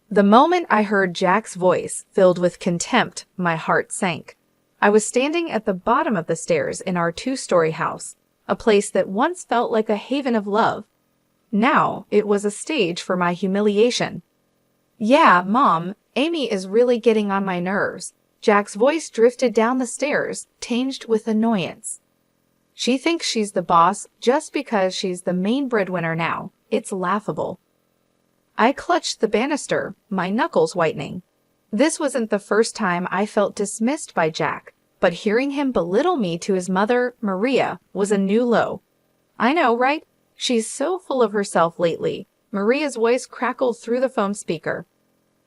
The moment I heard Jack's voice, filled with contempt, my heart sank. I was standing at the bottom of the stairs in our two-story house, a place that once felt like a haven of love. Now, it was a stage for my humiliation. "Yeah, Mom, Amy is really getting on my nerves." Jack's voice drifted down the stairs, tinged with annoyance. "She thinks she's the boss just because she's the main breadwinner now. It's laughable." I clutched the banister, my knuckles whitening. This wasn't the first time I felt dismissed by Jack, but hearing him belittle me to his mother, Maria, was a new low. "I know, right? She's so full of herself lately." Maria's voice crackled through the phone speaker.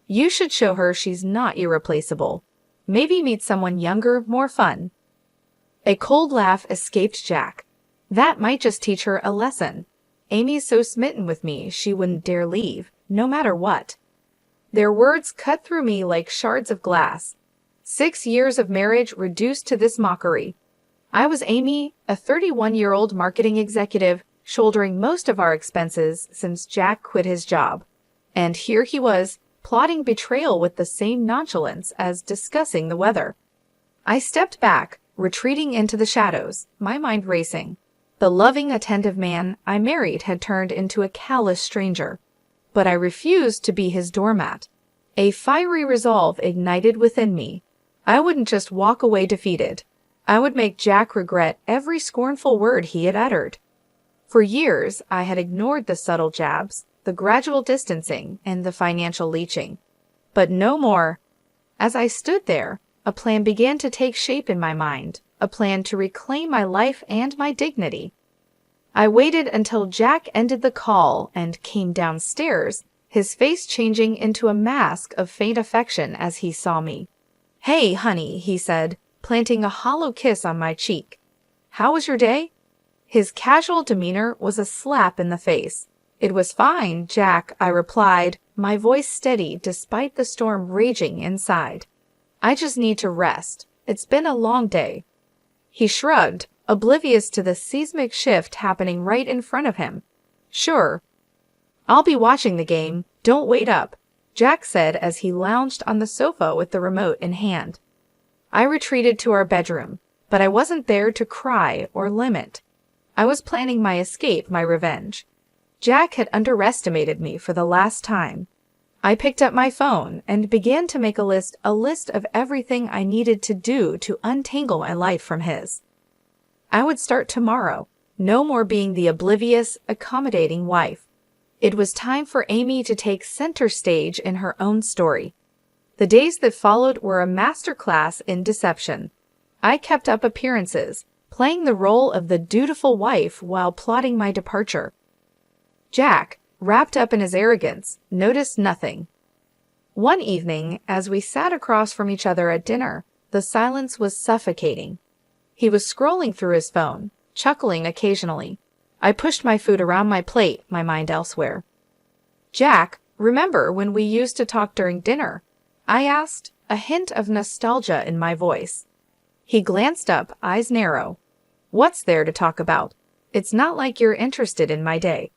"You should show her she's not irreplaceable. Maybe meet someone younger, more fun." A cold laugh escaped Jack. "That might just teach her a lesson. Amy's so smitten with me she wouldn't dare leave, no matter what." Their words cut through me like shards of glass. 6 years of marriage reduced to this mockery. I was Amy, a 31-year-old marketing executive, shouldering most of our expenses since Jack quit his job. And here he was, plotting betrayal with the same nonchalance as discussing the weather. I stepped back, retreating into the shadows, my mind racing. The loving, attentive man I married had turned into a callous stranger. But I refused to be his doormat. A fiery resolve ignited within me. I wouldn't just walk away defeated. I would make Jack regret every scornful word he had uttered. For years, I had ignored the subtle jabs, the gradual distancing, and the financial leeching. But no more. As I stood there, a plan began to take shape in my mind, a plan to reclaim my life and my dignity. I waited until Jack ended the call and came downstairs, his face changing into a mask of faint affection as he saw me. "Hey, honey," he said, planting a hollow kiss on my cheek. "How was your day?" His casual demeanor was a slap in the face. "It was fine, Jack," I replied, my voice steady despite the storm raging inside. "I just need to rest. It's been a long day." He shrugged, oblivious to the seismic shift happening right in front of him. "Sure. I'll be watching the game. Don't wait up," Jack said as he lounged on the sofa with the remote in hand. I retreated to our bedroom, but I wasn't there to cry or lament. I was planning my escape, my revenge. Jack had underestimated me for the last time. I picked up my phone and began to make a list of everything I needed to do to untangle my life from his. I would start tomorrow, no more being the oblivious, accommodating wife. It was time for Amy to take center stage in her own story. The days that followed were a masterclass in deception. I kept up appearances, playing the role of the dutiful wife while plotting my departure. Jack, wrapped up in his arrogance, noticed nothing. One evening, as we sat across from each other at dinner, the silence was suffocating. He was scrolling through his phone, chuckling occasionally. I pushed my food around my plate, my mind elsewhere. "Jack, remember when we used to talk during dinner?" I asked, a hint of nostalgia in my voice. He glanced up, eyes narrow. "What's there to talk about? It's not like you're interested in my day."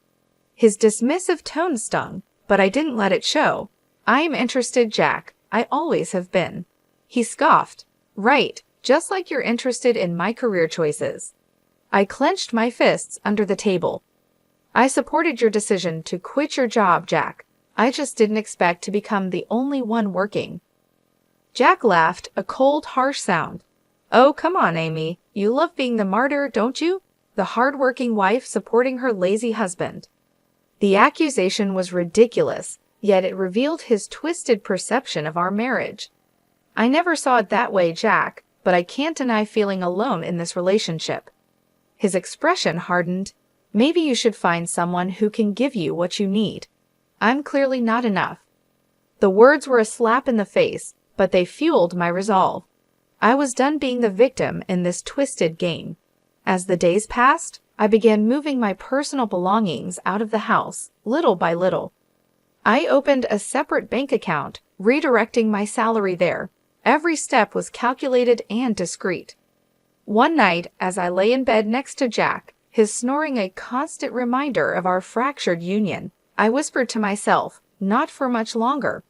His dismissive tone stung, but I didn't let it show. "I'm interested, Jack. I always have been." He scoffed. "Right, just like you're interested in my career choices." I clenched my fists under the table. "I supported your decision to quit your job, Jack. I just didn't expect to become the only one working." Jack laughed, a cold, harsh sound. "Oh, come on, Amy. You love being the martyr, don't you? The hard-working wife supporting her lazy husband." The accusation was ridiculous, yet it revealed his twisted perception of our marriage. "I never saw it that way, Jack, but I can't deny feeling alone in this relationship." His expression hardened. "Maybe you should find someone who can give you what you need. I'm clearly not enough." The words were a slap in the face, but they fueled my resolve. I was done being the victim in this twisted game. As the days passed, I began moving my personal belongings out of the house, little by little. I opened a separate bank account, redirecting my salary there. Every step was calculated and discreet. One night, as I lay in bed next to Jack, his snoring a constant reminder of our fractured union, I whispered to myself, "Not for much longer."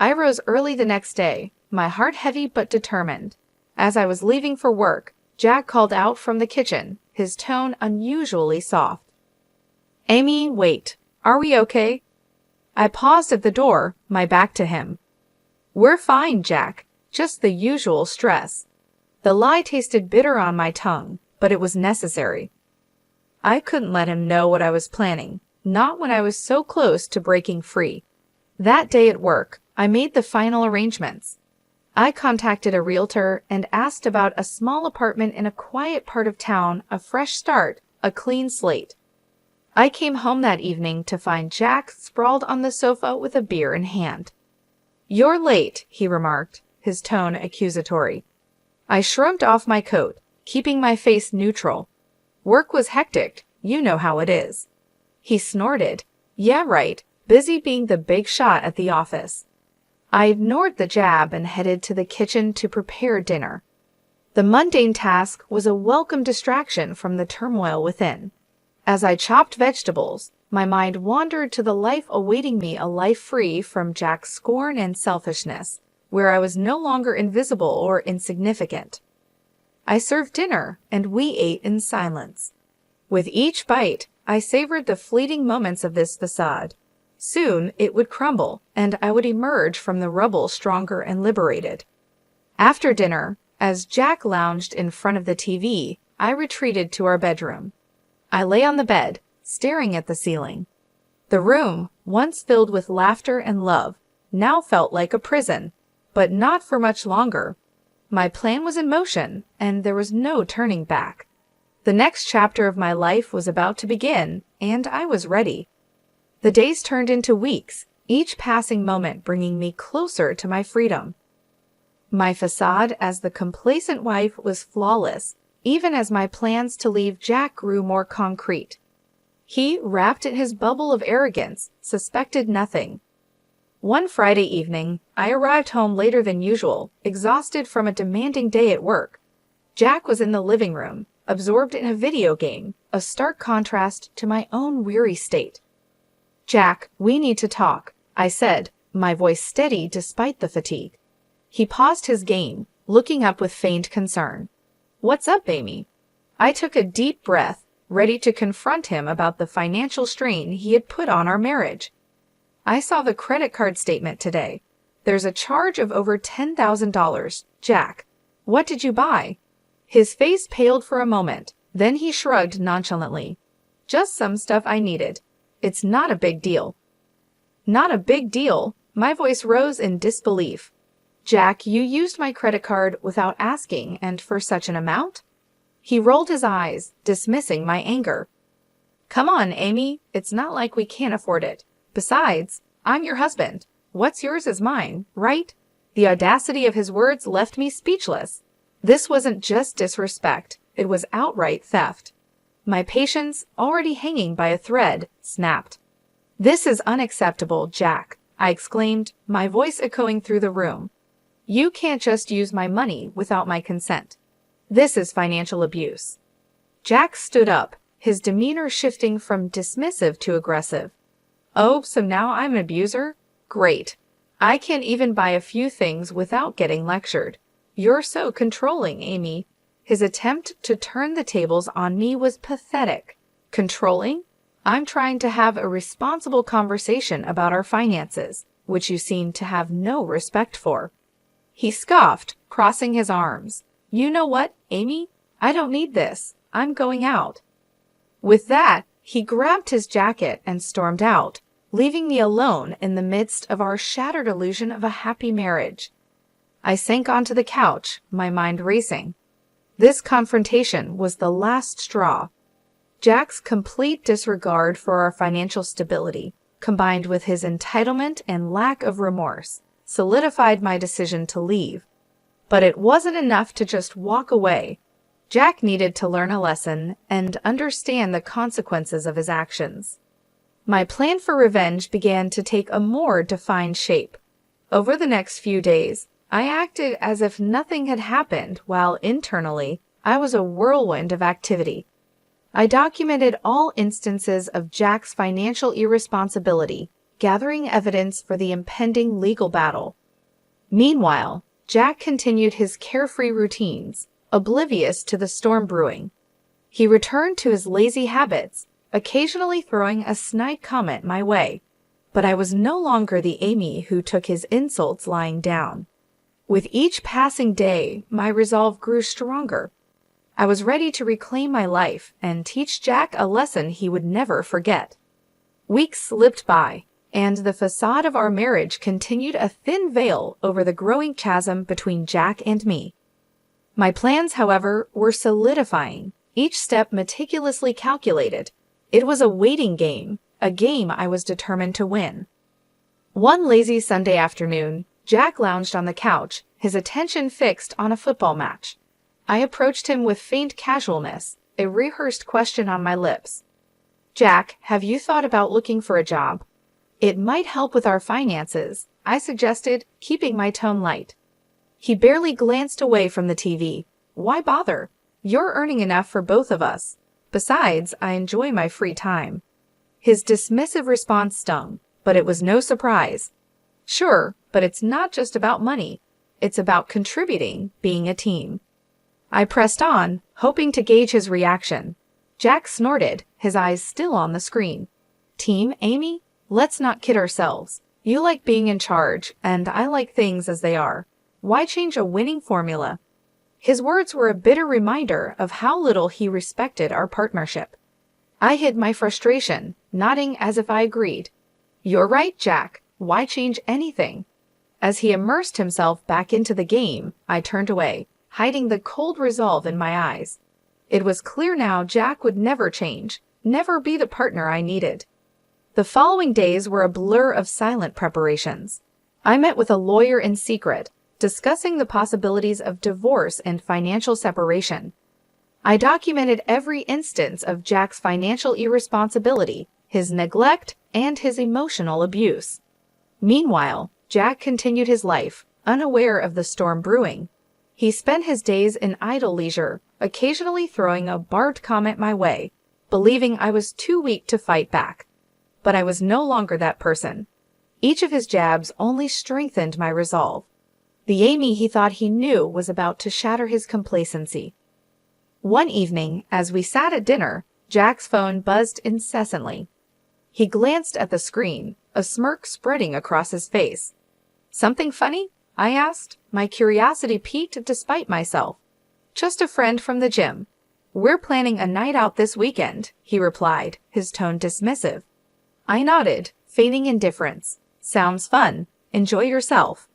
I rose early the next day, my heart heavy but determined. As I was leaving for work, Jack called out from the kitchen, his tone unusually soft. "Amy, wait. Are we okay?" I paused at the door, my back to him. "We're fine, Jack. Just the usual stress." The lie tasted bitter on my tongue, but it was necessary. I couldn't let him know what I was planning, not when I was so close to breaking free. That day at work, I made the final arrangements. I contacted a realtor and asked about a small apartment in a quiet part of town, a fresh start, a clean slate. I came home that evening to find Jack sprawled on the sofa with a beer in hand. "You're late," he remarked, his tone accusatory. I shrugged off my coat, keeping my face neutral. "Work was hectic, you know how it is." He snorted. "Yeah, right, busy being the big shot at the office." I ignored the jab and headed to the kitchen to prepare dinner. The mundane task was a welcome distraction from the turmoil within. As I chopped vegetables, my mind wandered to the life awaiting me, a life free from Jack's scorn and selfishness, where I was no longer invisible or insignificant. I served dinner, and we ate in silence. With each bite, I savored the fleeting moments of this facade. Soon it would crumble, and I would emerge from the rubble stronger and liberated. After dinner, as Jack lounged in front of the TV, I retreated to our bedroom. I lay on the bed, staring at the ceiling. The room, once filled with laughter and love, now felt like a prison, but not for much longer. My plan was in motion, and there was no turning back. The next chapter of my life was about to begin, and I was ready. The days turned into weeks, each passing moment bringing me closer to my freedom. My facade as the complacent wife was flawless, even as my plans to leave Jack grew more concrete. He, wrapped in his bubble of arrogance, suspected nothing. One Friday evening, I arrived home later than usual, exhausted from a demanding day at work. Jack was in the living room, absorbed in a video game, a stark contrast to my own weary state. "Jack, we need to talk," I said, my voice steady despite the fatigue. He paused his game, looking up with feigned concern. "What's up, Amy?" I took a deep breath, ready to confront him about the financial strain he had put on our marriage. "I saw the credit card statement today. There's a charge of over $10,000, Jack. What did you buy?" His face paled for a moment, then he shrugged nonchalantly. "Just some stuff I needed. It's not a big deal." "Not a big deal?" My voice rose in disbelief. "Jack, you used my credit card without asking, and for such an amount?" He rolled his eyes, dismissing my anger. "Come on, Amy. It's not like we can't afford it. Besides, I'm your husband. What's yours is mine, right?" The audacity of his words left me speechless. This wasn't just disrespect, it was outright theft. My patience, already hanging by a thread, snapped. "This is unacceptable, Jack," I exclaimed, my voice echoing through the room. "You can't just use my money without my consent. This is financial abuse." Jack stood up, his demeanor shifting from dismissive to aggressive. "Oh, so now I'm an abuser? Great. I can't even buy a few things without getting lectured. You're so controlling, Amy." His attempt to turn the tables on me was pathetic. Controlling? I'm trying to have a responsible conversation about our finances, which you seem to have no respect for. He scoffed, crossing his arms. "You know what, Amy? I don't need this. I'm going out." With that, he grabbed his jacket and stormed out, leaving me alone in the midst of our shattered illusion of a happy marriage. I sank onto the couch, my mind racing. This confrontation was the last straw. Jack's complete disregard for our financial stability, combined with his entitlement and lack of remorse, solidified my decision to leave. But it wasn't enough to just walk away. Jack needed to learn a lesson and understand the consequences of his actions. My plan for revenge began to take a more defined shape. Over the next few days, I acted as if nothing had happened, while internally, I was a whirlwind of activity. I documented all instances of Jack's financial irresponsibility, gathering evidence for the impending legal battle. Meanwhile, Jack continued his carefree routines, oblivious to the storm brewing. He returned to his lazy habits, occasionally throwing a snide comment my way. But I was no longer the Amy who took his insults lying down. With each passing day, my resolve grew stronger. I was ready to reclaim my life and teach Jack a lesson he would never forget. Weeks slipped by, and the facade of our marriage continued a thin veil over the growing chasm between Jack and me. My plans, however, were solidifying, each step meticulously calculated. It was a waiting game, a game I was determined to win. One lazy Sunday afternoon, Jack lounged on the couch, his attention fixed on a football match. I approached him with faint casualness, a rehearsed question on my lips. "Jack, have you thought about looking for a job? It might help with our finances," I suggested, keeping my tone light. He barely glanced away from the TV. "Why bother? You're earning enough for both of us. Besides, I enjoy my free time." His dismissive response stung, but it was no surprise. "Sure, but it's not just about money. It's about contributing, being a team." I pressed on, hoping to gauge his reaction. Jack snorted, his eyes still on the screen. "Team, Amy? Let's not kid ourselves. You like being in charge, and I like things as they are. Why change a winning formula?" His words were a bitter reminder of how little he respected our partnership. I hid my frustration, nodding as if I agreed. "You're right, Jack. Why change anything?" As he immersed himself back into the game, I turned away, hiding the cold resolve in my eyes. It was clear now Jack would never change, never be the partner I needed. The following days were a blur of silent preparations. I met with a lawyer in secret, discussing the possibilities of divorce and financial separation. I documented every instance of Jack's financial irresponsibility, his neglect, and his emotional abuse. Meanwhile, Jack continued his life, unaware of the storm brewing. He spent his days in idle leisure, occasionally throwing a barbed comment my way, believing I was too weak to fight back. But I was no longer that person. Each of his jabs only strengthened my resolve. The Amy he thought he knew was about to shatter his complacency. One evening, as we sat at dinner, Jack's phone buzzed incessantly. He glanced at the screen, a smirk spreading across his face. "Something funny?" I asked, my curiosity piqued despite myself. "Just a friend from the gym. We're planning a night out this weekend," he replied, his tone dismissive. I nodded, feigning indifference. "Sounds fun. Enjoy yourself."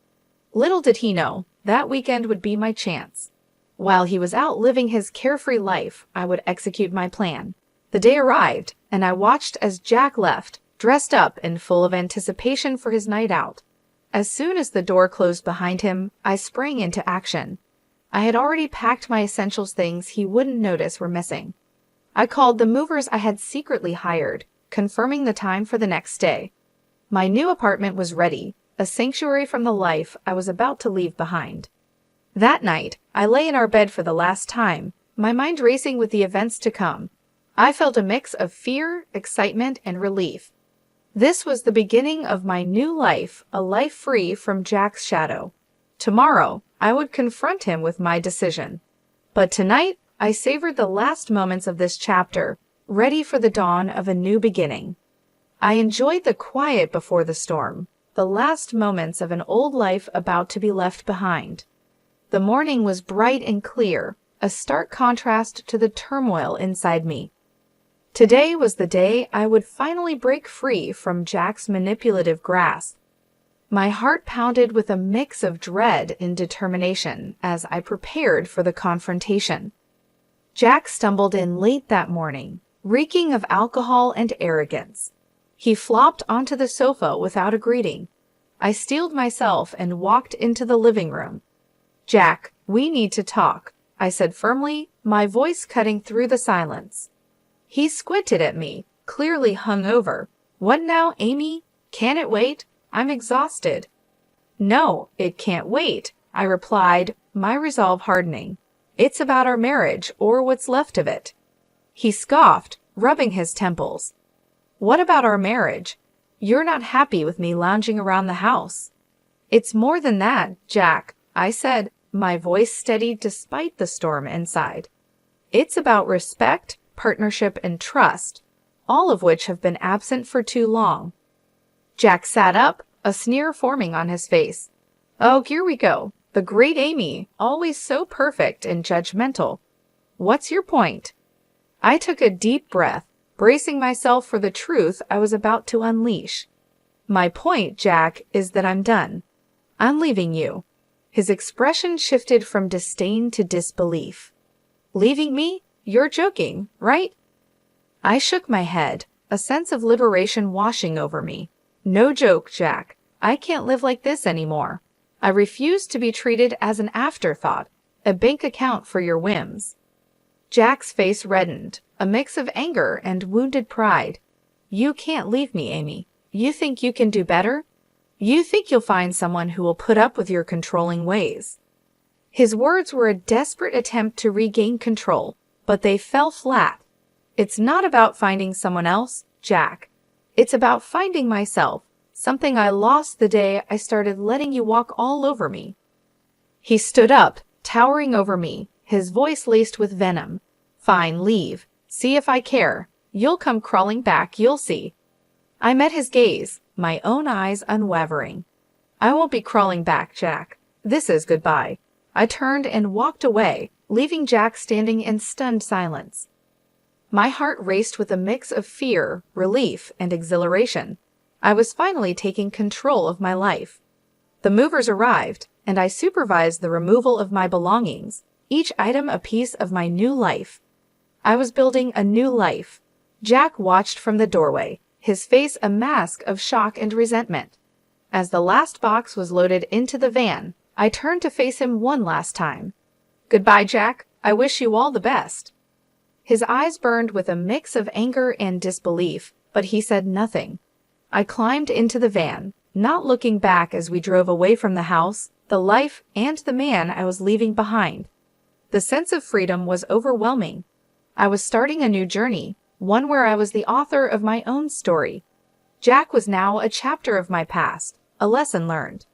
Little did he know, that weekend would be my chance. While he was out living his carefree life, I would execute my plan. The day arrived, and I watched as Jack left, dressed up and full of anticipation for his night out. As soon as the door closed behind him, I sprang into action. I had already packed my essentials, things he wouldn't notice were missing. I called the movers I had secretly hired, confirming the time for the next day. My new apartment was ready, a sanctuary from the life I was about to leave behind. That night, I lay in our bed for the last time, my mind racing with the events to come. I felt a mix of fear, excitement, and relief. This was the beginning of my new life, a life free from Jack's shadow. Tomorrow, I would confront him with my decision. But tonight, I savored the last moments of this chapter, ready for the dawn of a new beginning. I enjoyed the quiet before the storm, the last moments of an old life about to be left behind. The morning was bright and clear, a stark contrast to the turmoil inside me. Today was the day I would finally break free from Jack's manipulative grasp. My heart pounded with a mix of dread and determination as I prepared for the confrontation. Jack stumbled in late that morning, reeking of alcohol and arrogance. He flopped onto the sofa without a greeting. I steeled myself and walked into the living room. "Jack, we need to talk," I said firmly, my voice cutting through the silence. He squinted at me, clearly hungover. "What now, Amy? Can it wait? I'm exhausted." "No, it can't wait," I replied, my resolve hardening. "It's about our marriage, or what's left of it." He scoffed, rubbing his temples. "What about our marriage? You're not happy with me lounging around the house. It's more than that, Jack, I said, my voice steady despite the storm inside. It's about respect, partnership, and trust, all of which have been absent for too long. Jack sat up, a sneer forming on his face. Oh, here we go. The great Amy, always so perfect and judgmental. What's your point? I took a deep breath, bracing myself for the truth I was about to unleash. My point, Jack, is that I'm done. I'm leaving you. His expression shifted from disdain to disbelief. Leaving me? You're joking, right? I shook my head, a sense of liberation washing over me. No joke, Jack. I can't live like this anymore. I refuse to be treated as an afterthought, a bank account for your whims. Jack's face reddened, a mix of anger and wounded pride. You can't leave me, Amy. You think you can do better? You think you'll find someone who will put up with your controlling ways. His words were a desperate attempt to regain control, but they fell flat. It's not about finding someone else, Jack. It's about finding myself, something I lost the day I started letting you walk all over me. He stood up, towering over me, his voice laced with venom. Fine, leave. See if I care. You'll come crawling back, you'll see. I met his gaze, my own eyes unwavering. I won't be crawling back, Jack. This is goodbye. I turned and walked away, leaving Jack standing in stunned silence. My heart raced with a mix of fear, relief, and exhilaration. I was finally taking control of my life. The movers arrived, and I supervised the removal of my belongings, each item a piece of my new life. I was building a new life. Jack watched from the doorway, his face a mask of shock and resentment. As the last box was loaded into the van, I turned to face him one last time. Goodbye, Jack. I wish you all the best. His eyes burned with a mix of anger and disbelief, but he said nothing. I climbed into the van, not looking back as we drove away from the house, the life, and the man I was leaving behind. The sense of freedom was overwhelming. I was starting a new journey, one where I was the author of my own story. Jack was now a chapter of my past, a lesson learned.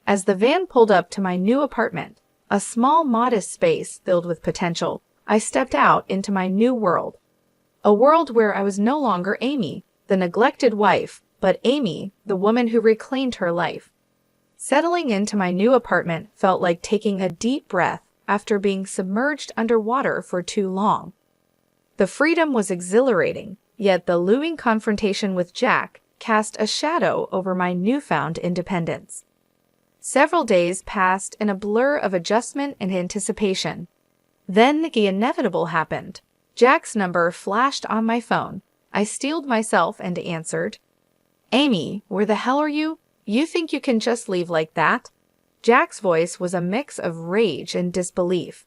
As the van pulled up to my new apartment, a small, modest space filled with potential, I stepped out into my new world. A world where I was no longer Amy, the neglected wife, but Amy, the woman who reclaimed her life. Settling into my new apartment felt like taking a deep breath after being submerged underwater for too long. The freedom was exhilarating, yet the looming confrontation with Jack cast a shadow over my newfound independence. Several days passed in a blur of adjustment and anticipation. Then the inevitable happened. Jack's number flashed on my phone. I steeled myself and answered. Amy, where the hell are you? You think you can just leave like that? Jack's voice was a mix of rage and disbelief.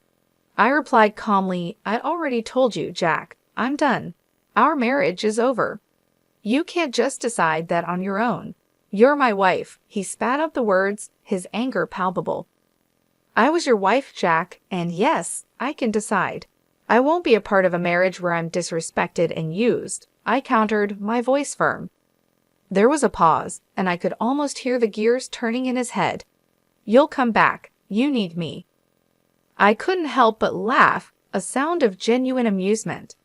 I replied calmly, I'd already told you, Jack. I'm done. Our marriage is over. You can't just decide that on your own. You're my wife. He spat out the words, his anger palpable. I was your wife, Jack, and yes, I can decide. I won't be a part of a marriage where I'm disrespected and used, I countered, my voice firm. There was a pause, and I could almost hear the gears turning in his head. You'll come back. You need me. I couldn't help but laugh, a sound of genuine amusement.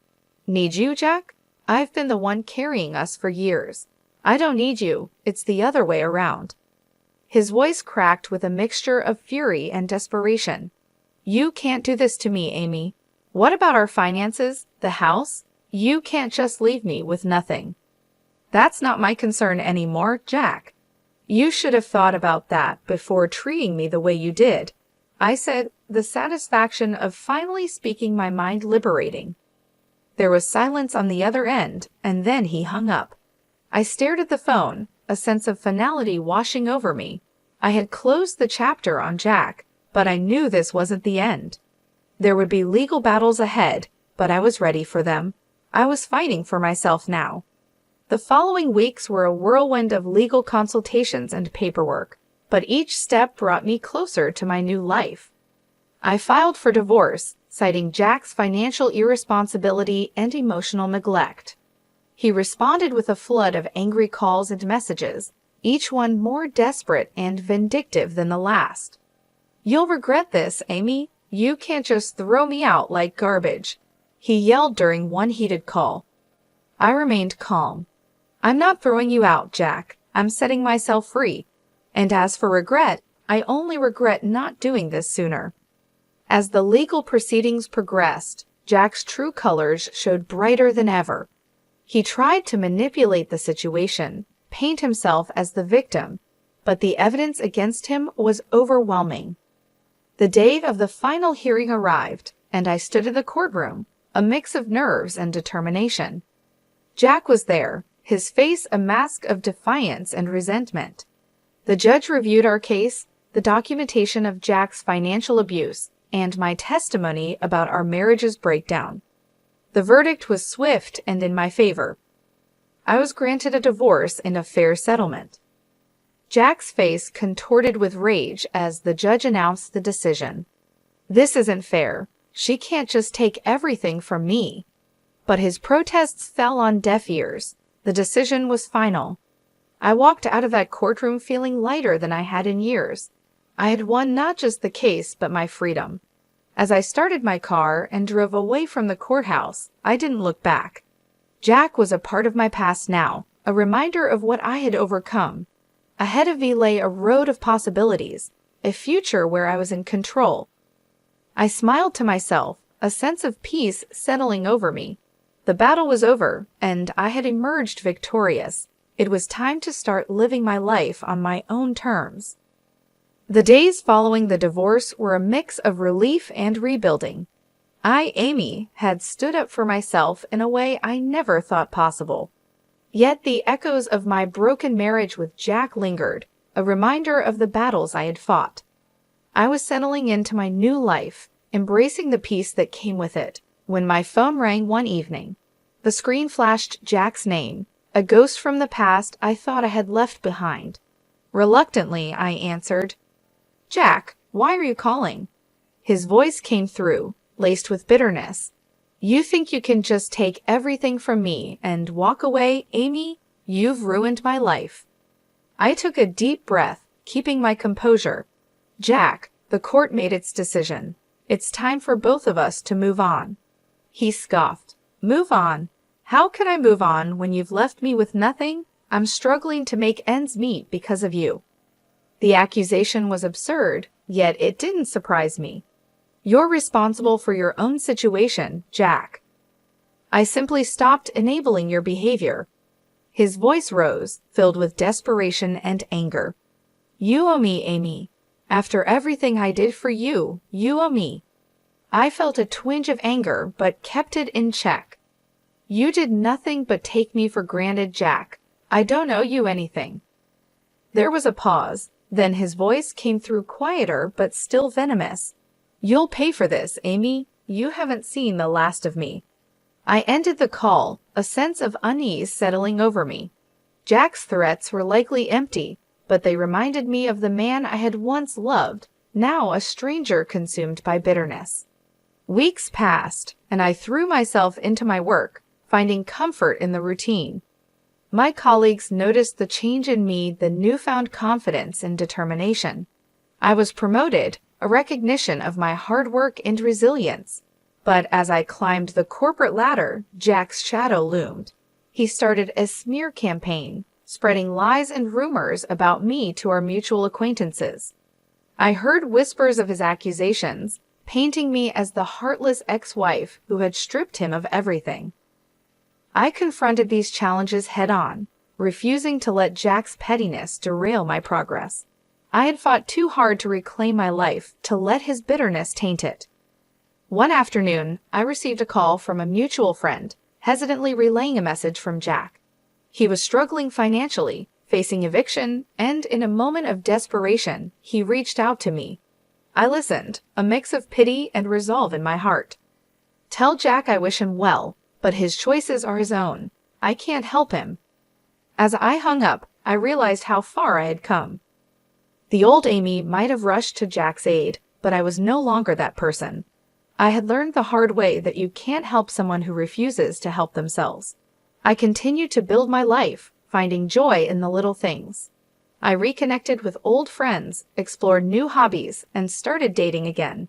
Need you, Jack? I've been the one carrying us for years. I don't need you. It's the other way around. His voice cracked with a mixture of fury and desperation. You can't do this to me, Amy. What about our finances? The house? You can't just leave me with nothing. That's not my concern anymore, Jack. You should have thought about that before treating me the way you did. I said, the satisfaction of finally speaking my mind liberating. There was silence on the other end, and then he hung up. I stared at the phone, a sense of finality washing over me. I had closed the chapter on Jack, but I knew this wasn't the end. There would be legal battles ahead, but I was ready for them. I was fighting for myself now. The following weeks were a whirlwind of legal consultations and paperwork, but each step brought me closer to my new life. I filed for divorce, citing Jack's financial irresponsibility and emotional neglect. He responded with a flood of angry calls and messages, each one more desperate and vindictive than the last. "You'll regret this, Amy. You can't just throw me out like garbage," he yelled during one heated call. I remained calm. "I'm not throwing you out, Jack. I'm setting myself free. And as for regret, I only regret not doing this sooner." As the legal proceedings progressed, Jack's true colors showed brighter than ever. He tried to manipulate the situation, paint himself as the victim, but the evidence against him was overwhelming. The day of the final hearing arrived, and I stood in the courtroom, a mix of nerves and determination. Jack was there, his face a mask of defiance and resentment. The judge reviewed our case, the documentation of Jack's financial abuse, and my testimony about our marriage's breakdown. The verdict was swift and in my favor. I was granted a divorce and a fair settlement. Jack's face contorted with rage as the judge announced the decision. "This isn't fair. She can't just take everything from me." But his protests fell on deaf ears. The decision was final. I walked out of that courtroom feeling lighter than I had in years. I had won not just the case, but my freedom. As I started my car and drove away from the courthouse, I didn't look back. Jack was a part of my past now, a reminder of what I had overcome. Ahead of me lay a road of possibilities, a future where I was in control. I smiled to myself, a sense of peace settling over me. The battle was over, and I had emerged victorious. It was time to start living my life on my own terms. The days following the divorce were a mix of relief and rebuilding. I, Amy, had stood up for myself in a way I never thought possible. Yet the echoes of my broken marriage with Jack lingered, a reminder of the battles I had fought. I was settling into my new life, embracing the peace that came with it, when my phone rang one evening. The screen flashed Jack's name, a ghost from the past I thought I had left behind. Reluctantly, I answered. "Jack, why are you calling?" His voice came through, laced with bitterness. "You think you can just take everything from me and walk away, Amy? You've ruined my life." I took a deep breath, keeping my composure. "Jack, the court made its decision. It's time for both of us to move on." He scoffed. "Move on? How can I move on when you've left me with nothing? I'm struggling to make ends meet because of you." The accusation was absurd, yet it didn't surprise me. "You're responsible for your own situation, Jack." I simply stopped enabling your behavior. His voice rose, filled with desperation and anger. "You owe me, Amy. After everything I did for you, you owe me." I felt a twinge of anger, but kept it in check. "You did nothing but take me for granted, Jack. I don't owe you anything." There was a pause. Then his voice came through quieter but still venomous. "You'll pay for this, Amy. You haven't seen the last of me." I ended the call, a sense of unease settling over me. Jack's threats were likely empty, but they reminded me of the man I had once loved, now a stranger consumed by bitterness. Weeks passed, and I threw myself into my work, finding comfort in the routine. My colleagues noticed the change in me, the newfound confidence and determination. I was promoted, a recognition of my hard work and resilience. But as I climbed the corporate ladder, Jack's shadow loomed. He started a smear campaign, spreading lies and rumors about me to our mutual acquaintances. I heard whispers of his accusations, painting me as the heartless ex-wife who had stripped him of everything. I confronted these challenges head-on, refusing to let Jack's pettiness derail my progress. I had fought too hard to reclaim my life, to let his bitterness taint it. One afternoon, I received a call from a mutual friend, hesitantly relaying a message from Jack. He was struggling financially, facing eviction, and in a moment of desperation, he reached out to me. I listened, a mix of pity and resolve in my heart. "Tell Jack I wish him well, but his choices are his own. I can't help him." As I hung up, I realized how far I had come. The old Amy might have rushed to Jack's aid, but I was no longer that person. I had learned the hard way that you can't help someone who refuses to help themselves. I continued to build my life, finding joy in the little things. I reconnected with old friends, explored new hobbies, and started dating again.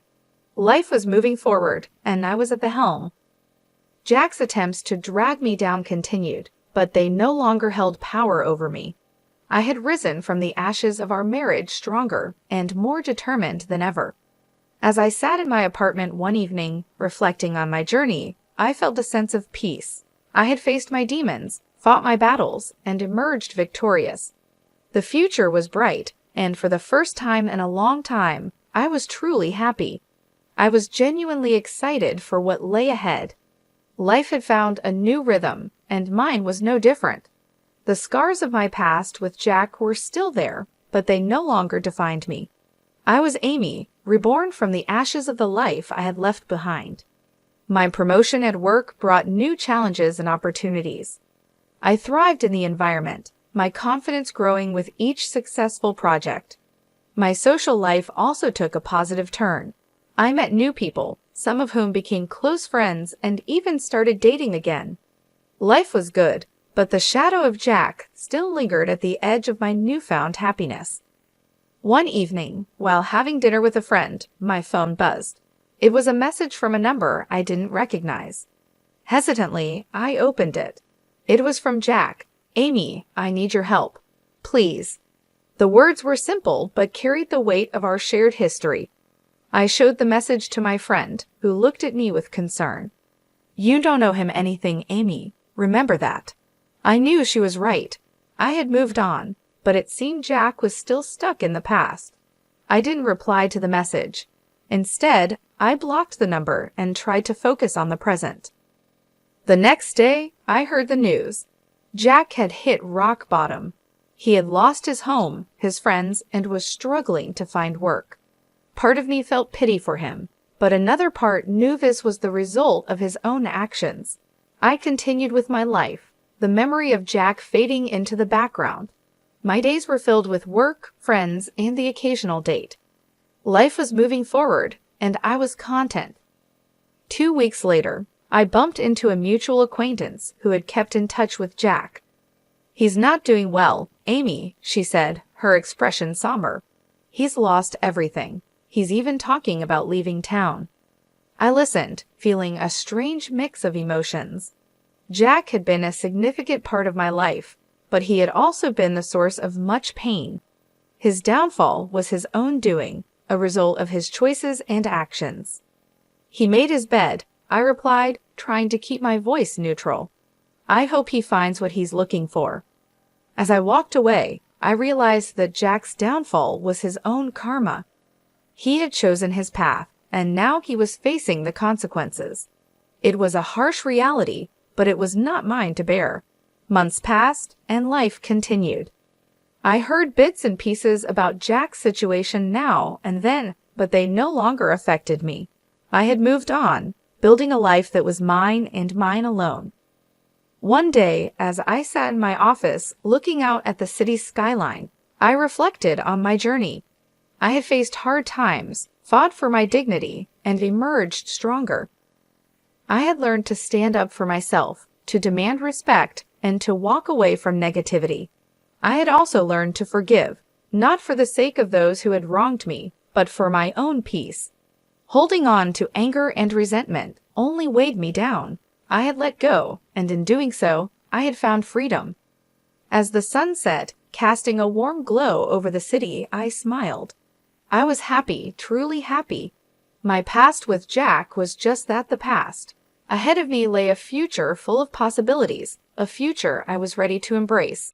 Life was moving forward, and I was at the helm. Jack's attempts to drag me down continued, but they no longer held power over me. I had risen from the ashes of our marriage stronger and more determined than ever. As I sat in my apartment one evening, reflecting on my journey, I felt a sense of peace. I had faced my demons, fought my battles, and emerged victorious. The future was bright, and for the first time in a long time, I was truly happy. I was genuinely excited for what lay ahead. Life had found a new rhythm, and mine was no different. The scars of my past with Jack were still there, but they no longer defined me. I was Amy, reborn from the ashes of the life I had left behind. My promotion at work brought new challenges and opportunities. I thrived in the environment, my confidence growing with each successful project. My social life also took a positive turn. I met new people, some of whom became close friends and even started dating again. Life was good, but the shadow of Jack still lingered at the edge of my newfound happiness. One evening, while having dinner with a friend, my phone buzzed. It was a message from a number I didn't recognize. Hesitantly, I opened it. It was from Jack. "Amy, I need your help. Please." The words were simple but carried the weight of our shared history. I showed the message to my friend, who looked at me with concern. "You don't owe him anything, Amy. Remember that." I knew she was right. I had moved on, but it seemed Jack was still stuck in the past. I didn't reply to the message. Instead, I blocked the number and tried to focus on the present. The next day, I heard the news. Jack had hit rock bottom. He had lost his home, his friends, and was struggling to find work. Part of me felt pity for him, but another part knew this was the result of his own actions. I continued with my life, the memory of Jack fading into the background. My days were filled with work, friends, and the occasional date. Life was moving forward, and I was content. 2 weeks later, I bumped into a mutual acquaintance who had kept in touch with Jack. "He's not doing well, Amy," she said, her expression somber. "He's lost everything. He's even talking about leaving town." I listened, feeling a strange mix of emotions. Jack had been a significant part of my life, but he had also been the source of much pain. His downfall was his own doing, a result of his choices and actions. "He made his bed," I replied, trying to keep my voice neutral. "I hope he finds what he's looking for." As I walked away, I realized that Jack's downfall was his own karma. He had chosen his path, and now he was facing the consequences. It was a harsh reality, but it was not mine to bear. Months passed, and life continued. I heard bits and pieces about Jack's situation now and then, but they no longer affected me. I had moved on, building a life that was mine and mine alone. One day, as I sat in my office looking out at the city's skyline, I reflected on my journey. I had faced hard times, fought for my dignity, and emerged stronger. I had learned to stand up for myself, to demand respect, and to walk away from negativity. I had also learned to forgive, not for the sake of those who had wronged me, but for my own peace. Holding on to anger and resentment only weighed me down. I had let go, and in doing so, I had found freedom. As the sun set, casting a warm glow over the city, I smiled. I was happy, truly happy. My past with Jack was just that, the past. Ahead of me lay a future full of possibilities, a future I was ready to embrace.